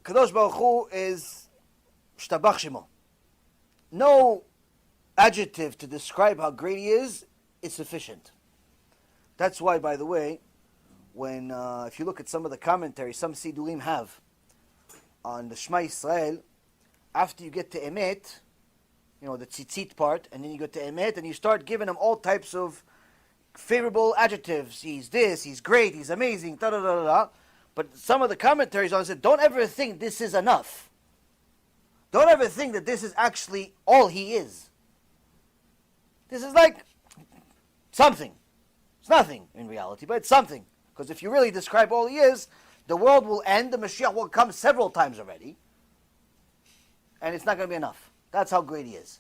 Kadosh Baruch Hu is shtabach shemo. No adjective to describe how great he is sufficient. That's why, by the way, when if you look at some of the commentaries, some Sidurim have on the Shema Yisrael, after you get to Emet, the tzitzit part, and then you go to Emet, and you start giving him all types of favorable adjectives. He's this, he's great, he's amazing, da da da da. But some of the commentaries on it said, don't ever think this is enough. Don't ever think that this is actually all he is. This is like something. It's nothing in reality, but it's something. Because if you really describe all he is, the world will end, the Mashiach will come several times already, and it's not going to be enough. That's how great he is.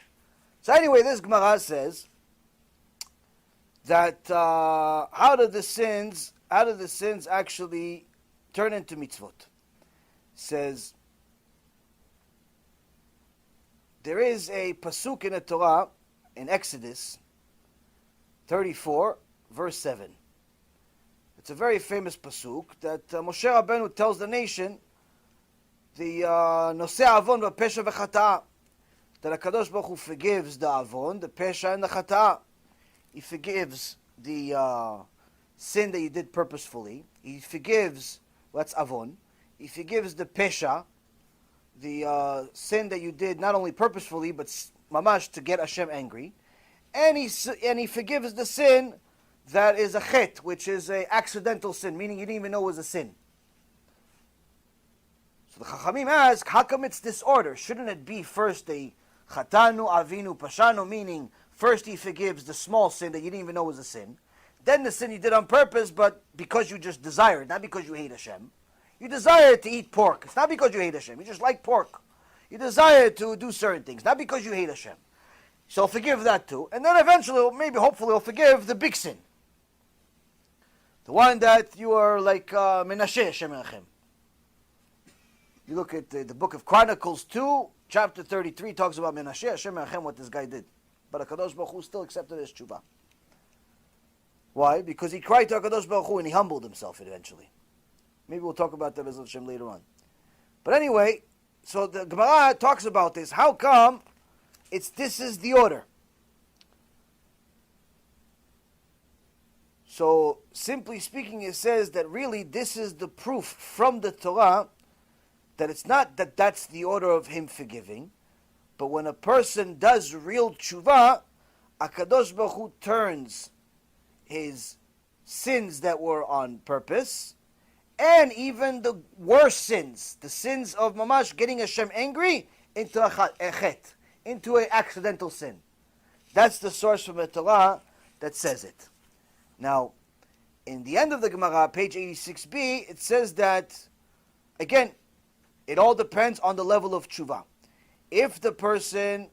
So anyway, this Gemara says that how do the sins actually turn into mitzvot? Says there is a pasuk in the Torah in Exodus 34, verse 7. It's a very famous pasuk that Moshe Rabbeinu tells the nation the nosei avon v'pesha v'chata'a, that HaKadosh Baruch Hu forgives the avon, the pesha, and the chata'a. He forgives the sin that you did purposefully. He forgives, that's avon. He forgives the pesha, the sin that you did not only purposefully, but mamash to get Hashem angry. And he forgives the sin that is a chet, which is an accidental sin, meaning you didn't even know it was a sin. So the Chachamim ask, how come it's disorder? Shouldn't it be first a chatanu, avinu, pashanu, meaning first he forgives the small sin that you didn't even know was a sin, then the sin you did on purpose, but because you just desire it, not because you hate Hashem. You desire to eat pork. It's not because you hate Hashem. You just like pork. You desire to do certain things, not because you hate Hashem. So forgive that too. And then eventually, maybe, hopefully, he'll forgive the big sin. The one that you are like Menashe Hashem Menachem. You look at the book of Chronicles 2, chapter 33, talks about Menashe Hashem Menachem, what this guy did. But HaKadosh Baruch Hu still accepted his tshuva. Why? Because he cried to HaKadosh Baruch Hu and he humbled himself eventually. Maybe we'll talk about that Bezrat Hashem later on. But anyway, so the Gemara talks about this. How come this is the order? So, simply speaking, it says that really this is the proof from the Torah that it's not that that's the order of him forgiving, but when a person does real tshuva, HaKadosh Baruch Hu turns his sins that were on purpose, and even the worst sins, the sins of mamash, getting Hashem angry, into a chet, into an accidental sin. That's the source from the Torah that says it. Now, in the end of the Gemara, page 86b, it says that, again, it all depends on the level of tshuva. If the person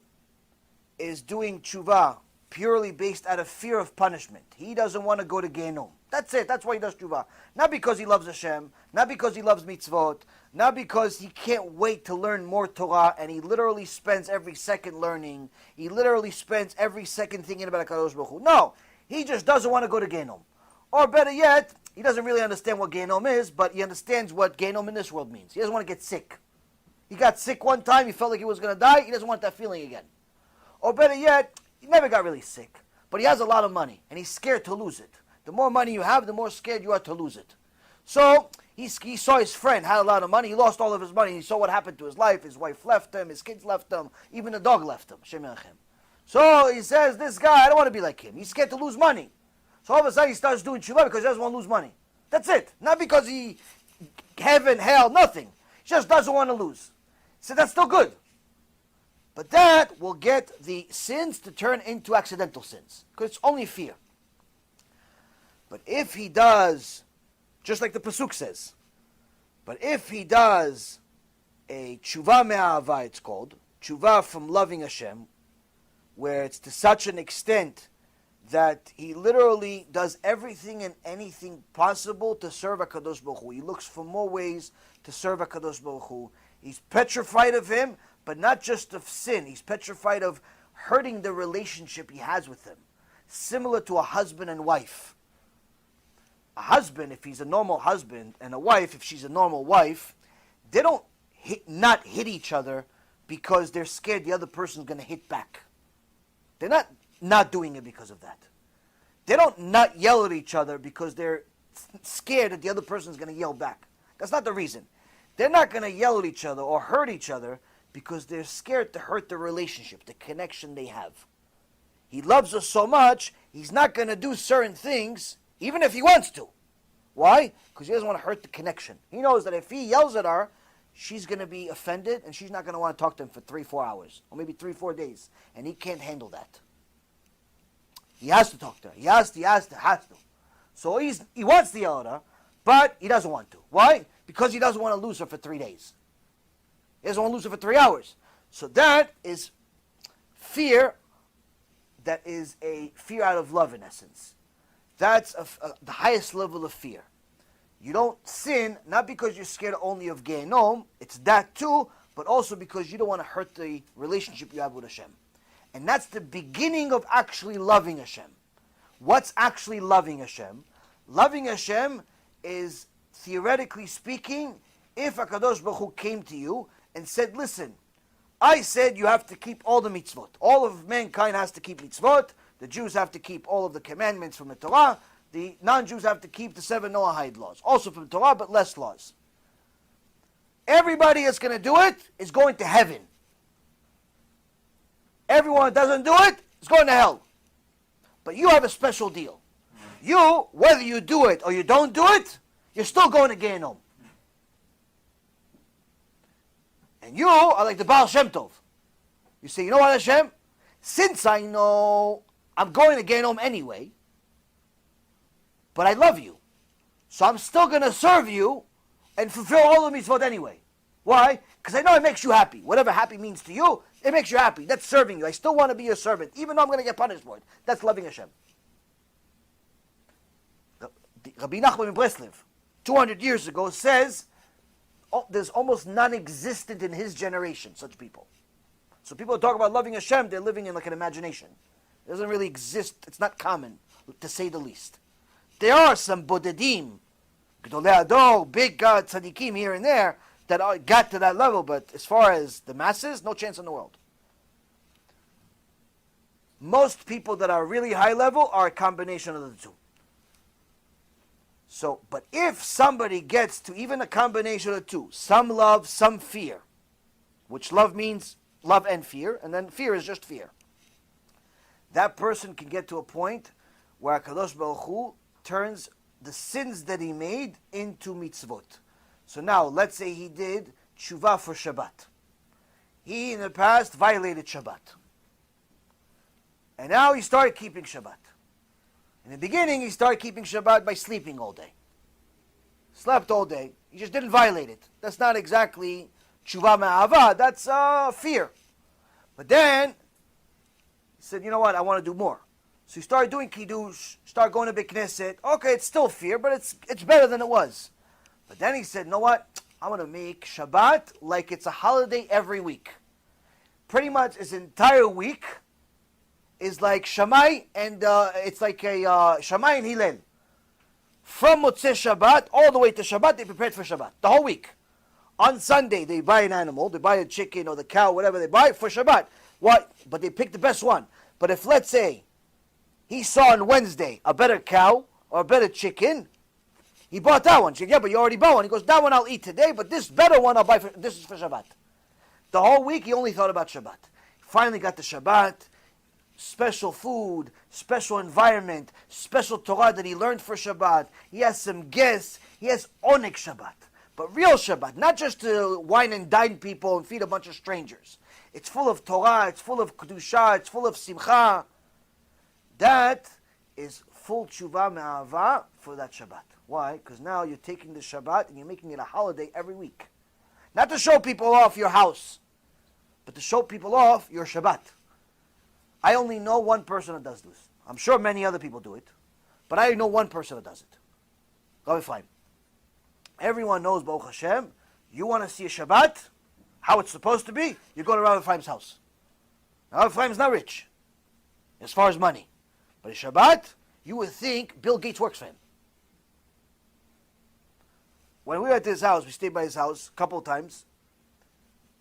is doing tshuva purely based out of fear of punishment, he doesn't want to go to Gehenom. That's it. That's why he does tshuva. Not because he loves Hashem, not because he loves mitzvot, not because he can't wait to learn more Torah, and he literally spends every second learning. He literally spends every second thinking about HaKadosh Baruch Hu. No, he just doesn't want to go to Gehenom. Or better yet, he doesn't really understand what Gehenom is, but he understands what Gehenom in this world means. He doesn't want to get sick. He got sick one time, he felt like he was going to die, he doesn't want that feeling again. Or better yet, he never got really sick, but he has a lot of money, and he's scared to lose it. The more money you have, the more scared you are to lose it. So, he saw his friend had a lot of money, he lost all of his money, he saw what happened to his life, his wife left him, his kids left him, even the dog left him. Shem Yachem. So, he says, this guy, I don't want to be like him. He's scared to lose money. So all of a sudden he starts doing tshuva because he doesn't want to lose money. That's it. Not because he, heaven, hell, nothing. He just doesn't want to lose. So that's still good. But that will get the sins to turn into accidental sins. Because it's only fear. But if he does, just like the pasuk says, but if he does a tshuva me'ahava, it's called, tshuva from loving Hashem, where it's to such an extent that he literally does everything and anything possible to serve HaKadosh Baruch Hu. He looks for more ways to serve HaKadosh Baruch Hu. He's petrified of him, but not just of sin. He's petrified of hurting the relationship he has with him. Similar to a husband and wife. A husband, if he's a normal husband, and a wife, if she's a normal wife, they don't not hit each other because they're scared the other person's going to hit back. They're not doing it because of that. They don't not yell at each other because they're scared that the other person's going to yell back. That's not the reason. They're not going to yell at each other or hurt each other because they're scared to hurt the relationship, the connection they have. He loves us so much, he's not going to do certain things, even if he wants to. Why? Because he doesn't want to hurt the connection. He knows that if he yells at her, she's going to be offended and she's not going to want to talk to him for 3-4 hours, or maybe 3-4 days, and he can't handle that. He has to talk to her. He has to. So he wants to yell at her, but he doesn't want to. Why? Because he doesn't want to lose her for 3 days. He doesn't want to lose her for 3 hours. So that is fear. That is a fear out of love, in essence. That's the highest level of fear. You don't sin, not because you're scared only of Gehenom, it's that too, but also because you don't want to hurt the relationship you have with Hashem. And that's the beginning of actually loving Hashem. What's actually loving Hashem? Loving Hashem is, theoretically speaking, if HaKadosh Baruch Hu came to you and said, listen, I said you have to keep all the mitzvot. All of mankind has to keep mitzvot. The Jews have to keep all of the commandments from the Torah. The non-Jews have to keep the 7 Noahide laws. Also from the Torah, but less laws. Everybody that's going to do it is going to heaven. Everyone that doesn't do it is going to hell. But you have a special deal. You, whether you do it or you don't do it, you're still going to Gehenom. And you are like the Baal Shem Tov. You say, you know what, Hashem? Since I know I'm going to Gehenom anyway, but I love you, so I'm still going to serve you and fulfill all the mitzvot anyway. Why? Because I know it makes you happy. Whatever happy means to you, it makes you happy. That's serving you. I still want to be your servant, even though I'm going to get punished for it. That's loving Hashem. Rabbi Nachman in Breslev, 200 years ago, says there's almost non-existent in his generation such people. So people talk about loving Hashem, they're living in like an imagination. It doesn't really exist. It's not common, to say the least. There are some bodedim, Gdolei Ador, big tzaddikim here and there, that got to that level, but as far as the masses, no chance in the world. Most people that are really high level are a combination of the two. So, but if somebody gets to even a combination of the two, some love, some fear, which love means love and fear, and then fear is just fear. That person can get to a point where HaKadosh Baruch Hu turns the sins that he made into mitzvot. So now, let's say he did tshuva for Shabbat. He, in the past, violated Shabbat. And now he started keeping Shabbat. In the beginning, he started keeping Shabbat by sleeping all day. Slept all day. He just didn't violate it. That's not exactly tshuva me'ahava. That's fear. But then, he said, you know what, I want to do more. So he started doing kiddush, started going to Beit Knesset. Okay, it's still fear, but it's better than it was. But then he said, you know what, I'm going to make Shabbat like it's a holiday every week. Pretty much his entire week is like Shammai, and it's like a Shammai and Hillel. From Motzei Shabbat all the way to Shabbat, they prepared for Shabbat, the whole week. On Sunday, they buy an animal, they buy a chicken or the cow, whatever they buy for Shabbat. What? But they pick the best one. But if, let's say, he saw on Wednesday a better cow or a better chicken, he bought that one. She said, yeah, but you already bought one. He goes, that one I'll eat today, but this better one I'll buy this is for Shabbat. The whole week, he only thought about Shabbat. Finally got the Shabbat, special food, special environment, special Torah that he learned for Shabbat. He has some guests. He has Onik Shabbat. But real Shabbat, not just to wine and dine people and feed a bunch of strangers. It's full of Torah, it's full of Kedusha, it's full of Simcha. That is full tshuva me'ahava for that Shabbat. Why? Because now you're taking the Shabbat and you're making it a holiday every week. Not to show people off your house, but to show people off your Shabbat. I only know one person that does this. I'm sure many other people do it, but I know one person that does it. Rabbi fine. Everyone knows, Baruch Hashem, you want to see a Shabbat, how it's supposed to be, you go to Rabbi Ephraim's house. Rabbi Ephraim's not rich, as far as money. But a Shabbat, you would think Bill Gates works for him. When we were at his house, we stayed by his house a couple of times.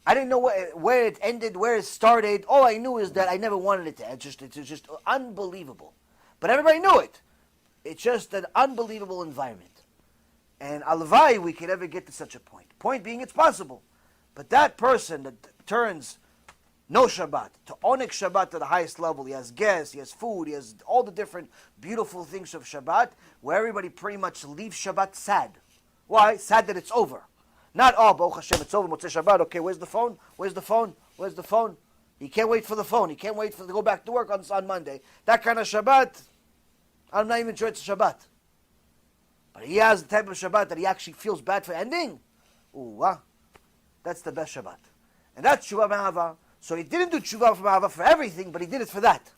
I didn't know where it ended, where it started. All I knew is that I never wanted it to end. It's just unbelievable. But everybody knew it. It's just an unbelievable environment. And alvai, we could ever get to such a point. Point being, it's possible. But that person that turns no Shabbat to Onik Shabbat to the highest level, he has guests, he has food, he has all the different beautiful things of Shabbat, where everybody pretty much leaves Shabbat sad. Why? Sad that it's over. Not, oh, Baruch Hashem, it's over, Motzei Shabbat, okay, where's the phone? Where's the phone? Where's the phone? He can't wait for the phone. He can't wait to go back to work on Monday. That kind of Shabbat, I'm not even sure it's a Shabbat. But he has the type of Shabbat that he actually feels bad for ending. Ooh, that's the best Shabbat. And that's Tshuva Me'ahava. So he didn't do Tshuva Me'ahava for everything, but he did it for that.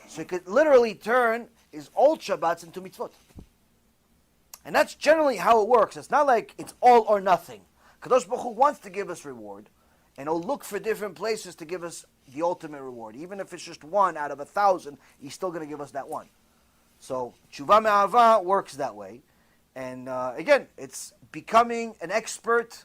So he could literally turn his old Shabbats into mitzvot. And that's generally how it works. It's not like it's all or nothing. Kadosh Baruch Hu wants to give us reward, and he'll look for different places to give us the ultimate reward. Even if it's just one out of 1,000, he's still going to give us that one. So Tshuva Me'ahava works that way. And again, it's becoming an expert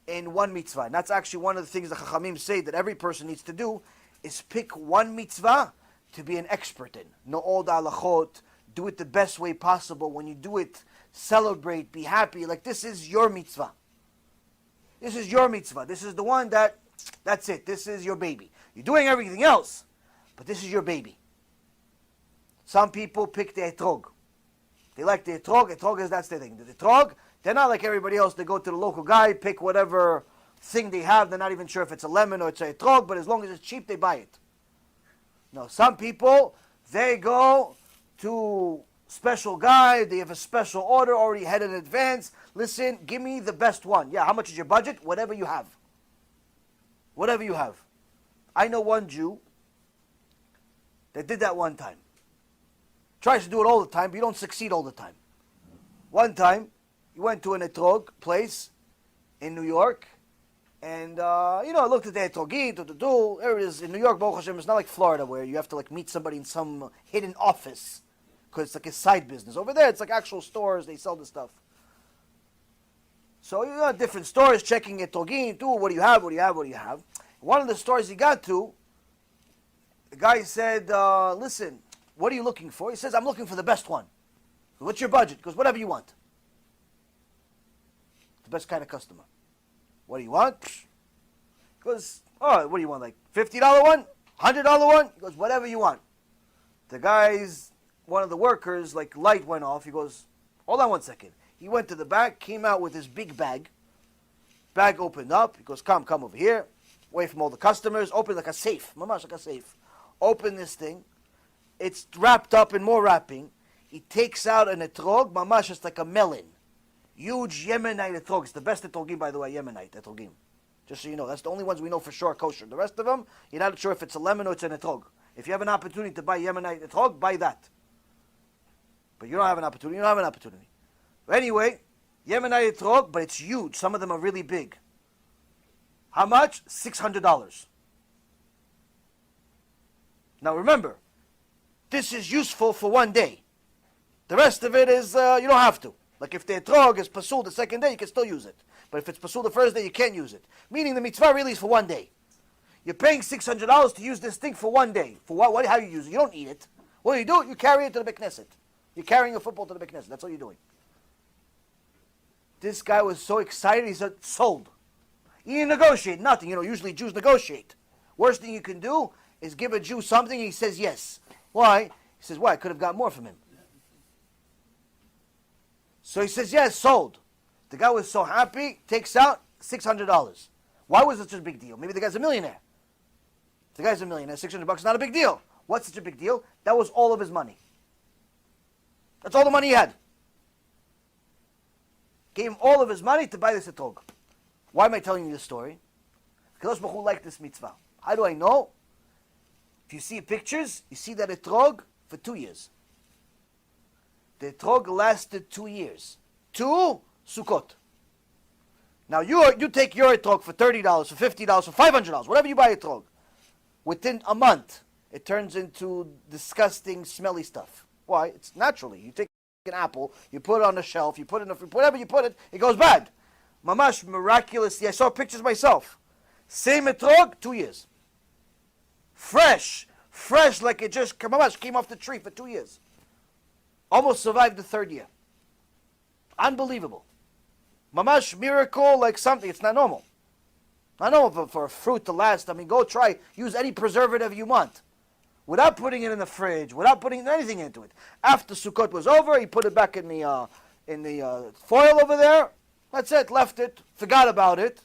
in one mitzvah. And that's actually one of the things the Chachamim say that every person needs to do, is pick one mitzvah to be an expert in. Know all the halachot, do it the best way possible. When you do it, celebrate, be happy. Like, this is your mitzvah. This is your mitzvah. This is the one that's it. This is your baby. You're doing everything else, but this is your baby. Some people pick the etrog. They like the etrog. Etrog is, that's their thing. The etrog, they're not like everybody else. They go to the local guy, pick whatever thing they have. They're not even sure if it's a lemon or it's a etrog, but as long as it's cheap, they buy it. No, some people, they go to special guy. They have a special order already ahead in advance. Listen, give me the best one. Yeah, how much is your budget? Whatever you have. Whatever you have. I know one Jew that did that one time. Tries to do it all the time, but you don't succeed all the time. One time, he went to an etrog place in New York, and looked at the etrogim, there it is. In New York, Baruch Hashem, it's not like Florida where you have to like meet somebody in some hidden office because it's like a side business. Over there, it's like actual stores, they sell the stuff. So, different stores, checking etrogim, what do you have, what do you have, what do you have? One of the stores he got to, the guy said, listen, what are you looking for? He says, I'm looking for the best one. What's your budget? He goes, whatever you want. The best kind of customer. What do you want? He goes, oh, what do you want? Like $50 one? $100 one? He goes, whatever you want. The guy's, one of the workers, like light went off. He goes, hold on one second. He went to the back, came out with his big bag. Bag opened up. He goes, come over here. Away from all the customers. Open like a safe. Mamash, like a safe. Open this thing. It's wrapped up in more wrapping. He takes out an etrog, mamash, it's like a melon. Huge Yemenite etrog. It's the best etrogim, by the way, Yemenite etrogim. Just so you know, that's the only ones we know for sure are kosher. The rest of them, you're not sure if it's a lemon or it's an etrog. If you have an opportunity to buy Yemenite etrog, buy that. But you don't have an opportunity, But anyway, Yemenite etrog, but it's huge. Some of them are really big. How much? $600. Now remember, this is useful for one day. The rest of it is, you don't have to. Like if the etrog is pasul the second day, you can still use it. But if it's pasul the first day, you can't use it. Meaning the mitzvah really is for one day. You're paying $600 to use this thing for one day. For what? How you use it? You don't eat it. What do? You carry it to the Beit Knesset. You're carrying a football to the Beit Knesset. That's all you're doing. This guy was so excited, he said, sold. He didn't negotiate, nothing. Usually Jews negotiate. Worst thing you can do is give a Jew something and he says yes. Why? He says, why? I could have got more from him. So he says, yes, sold. The guy was so happy, takes out $600. Why was it such a big deal? Maybe the guy's a millionaire. If the guy's a millionaire, $600 is not a big deal. What's such a big deal? That was all of his money. That's all the money he had. Gave him all of his money to buy this etrog. Why am I telling you this story? Because Baruch Hu liked this mitzvah. How do I know? If you see pictures, you see that etrog for 2 years. The etrog lasted 2 years. 2 Sukkot. Now you take your etrog for $30, for $50, for $500, whatever you buy etrog. Within a month, it turns into disgusting, smelly stuff. Why? It's naturally. You take an apple, you put it on the shelf, whatever you put it, it goes bad. Mamash, miraculously, I saw pictures myself. Same etrog, 2 years. Fresh like it just came off the tree for 2 years. Almost survived the 3rd year. Unbelievable. Mamash miracle, like something. It's not normal. Not normal for a fruit to last. I mean, go try, use any preservative you want. Without putting it in the fridge, without putting anything into it. After Sukkot was over, he put it back in the foil over there. That's it, left it, forgot about it.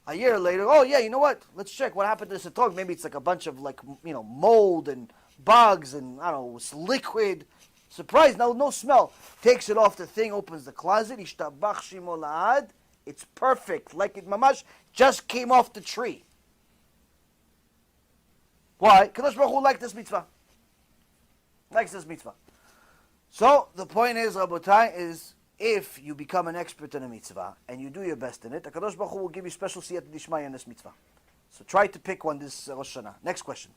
A year later, oh yeah, you know what? Let's check what happened to this etrog. Maybe it's like a bunch of mold and bugs and I don't know, it's liquid. Surprise, no smell. Takes it off the thing, opens the closet. Ishtabach shimo la'ad. It's perfect, like it mamash just came off the tree. Why? Kadosh Baruch Hu likes this mitzvah. Likes this mitzvah. So the point is, Rabotai, is if you become an expert in a mitzvah and you do your best in it, the Kadosh Baruch Hu will give you special siyata dishmaya in this mitzvah. So try to pick one this Rosh Hashanah. Next question.